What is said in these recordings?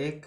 1،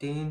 3،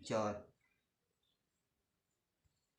4۔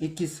21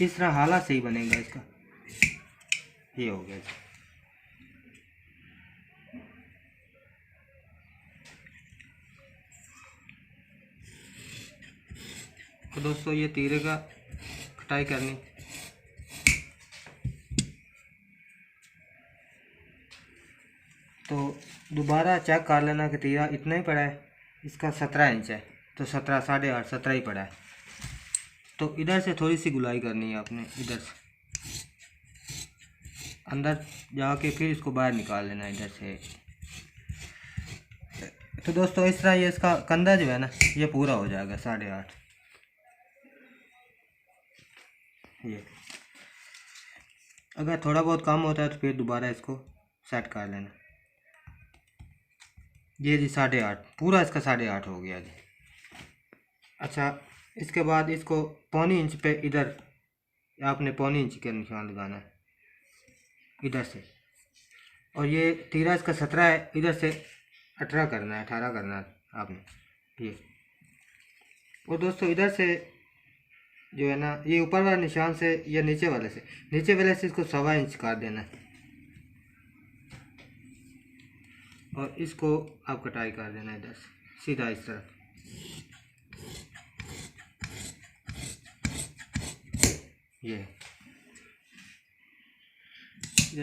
इस तरह हाला से ही बनेगा इसका। ये हो गया जी। तो दोस्तों ये तीरे का कटाई करनी। तो दोबारा चेक कर लेना कि तीरा इतना ही पड़ा है, इसका 17 इंच है तो 17, 8.5, 17 ही पड़ा है। तो इधर से थोड़ी सी गुलाई करनी है आपने, इधर से अंदर जाके फिर इसको बाहर निकाल लेना है इधर से। तो दोस्तों इस तरह ये इसका कंधा जो है ना ये पूरा हो जाएगा 8.5। ये अगर थोड़ा बहुत कम होता है तो फिर दोबारा इसको सेट कर लेना। ये जी 8.5 पूरा इसका 8.5 हो गया जी। अच्छा, इसके बाद इसको 1.25 इंच पे इधर आपने 1.25 इंच के निशान लगाना है इधर से। और ये तीरा इसका 17 है, इधर से 18 करना है, 18 करना है आपने ये। और दोस्तों इधर से जो है ना ये ऊपर वाले निशान से या नीचे वाले से इसको 1.25 इंच काट देना है और इसको आप कटाई कर देना इधर से सीधा इस तरह। ये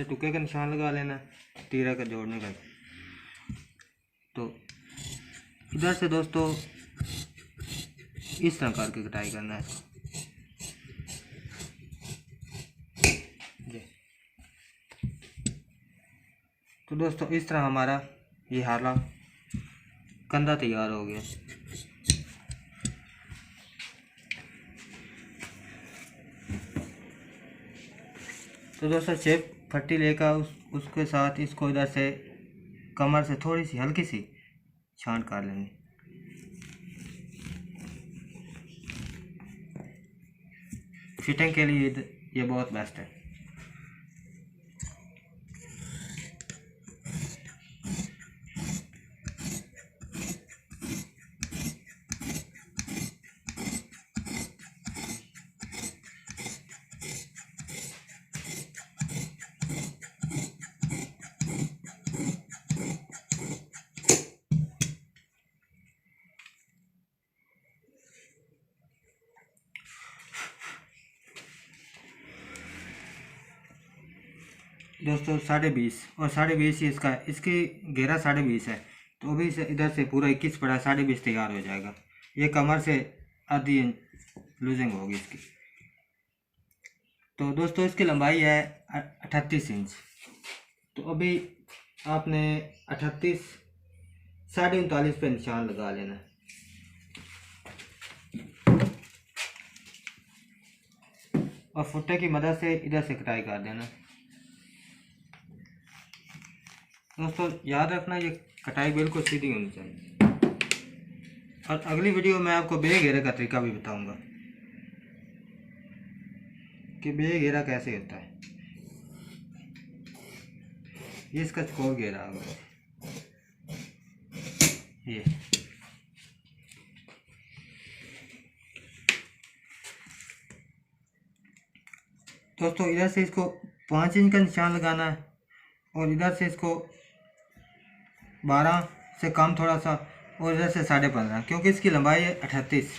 टुके का निशान लगा लेना तीरा का जोड़ने का। तो इधर से दोस्तों इस तरह करके कटाई करना है। तो दोस्तों इस तरह हमारा ये हाला कंधा तैयार हो गया। तो दोस्तों शेप पट्टी लेकर उसके साथ इसको इधर से कमर से थोड़ी सी हल्की सी छांट कर लेंगे। फिटिंग के लिए ये बहुत बेस्ट है। दोस्तों 20.5 और 20.5 ही इसकी घेरा 20.5 है। तो अभी से इधर से पूरा 21 पड़ा, 20.5 तैयार हो जाएगा। ये कमर से आधी लूजिंग होगी इसकी। तो दोस्तों इसकी लंबाई है 38 इंच। तो अभी आपने 38, 39.5 पे निशान लगा लेना। और फुट्टे की मदद से इधर से कटाई कर देना। दोस्तों याद रखना ये कटाई बिल्कुल सीधी होनी चाहिए। और अगली वीडियो में आपको बे घेरे का तरीका भी बताऊंगा कि बे घेरा कैसे होता है। ये इसका चौकोर घेरा होगा ये। दोस्तों इधर से इसको 5 इंच का निशान लगाना है और इधर से इसको 12 से कम थोड़ा सा, और इधर से 15.5 क्योंकि इसकी लंबाई है 38।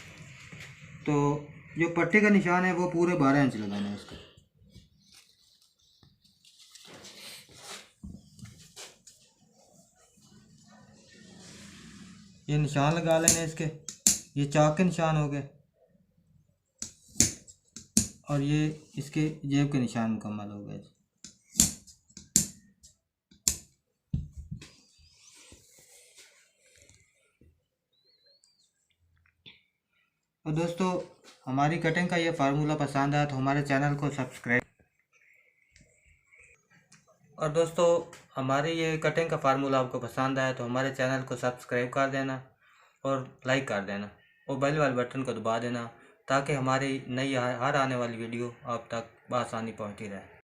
तो जो पट्टी का निशान है वो पूरे 12 इंच लगाना है इसका। ये निशान लगा लेने इसके, ये चाक के निशान हो गए और ये इसके जेब के निशान मुकम्मल हो गए। और दोस्तों हमारी कटिंग का ये फार्मूला पसंद आया तो हमारे चैनल को सब्सक्राइब। और दोस्तों हमारी ये कटिंग का फार्मूला आपको पसंद आया तो हमारे चैनल को सब्सक्राइब कर देना और लाइक कर देना और बेल वाले बटन को दबा देना ताकि हमारी नई हर आने वाली वीडियो आप तक बआसानी पहुंचती रहे।